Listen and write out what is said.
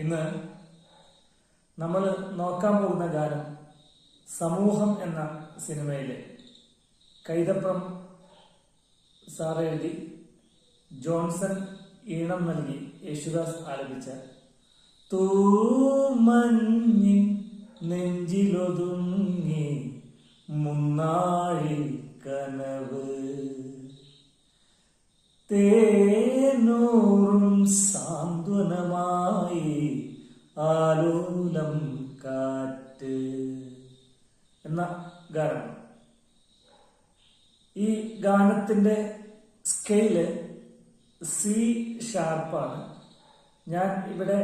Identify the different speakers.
Speaker 1: ഇന്ന് നമ്മൾ നോക്കാൻ പോകുന്ന ഗാനം സമൂഹം എന്ന സിനിമയിലെ കൈതപ്രം സാർ എഴുതി ജോൺസൺ ഈണം നൽകി യേശുദാസ് ആലപിച്ച തൂമഞ്ഞിൻ നെഞ്ചിലൊതുങ്ങി മുന്നാഴി കനവ് തേനൂറും സാന്ത്വനമായി ആലോലം കാറ്റ് എന്ന ഗാനം. ഈ ഗാനത്തിന്റെ സ്കെയില് C ഷാർപ്പാണ്. ഞാൻ ഇവിടെ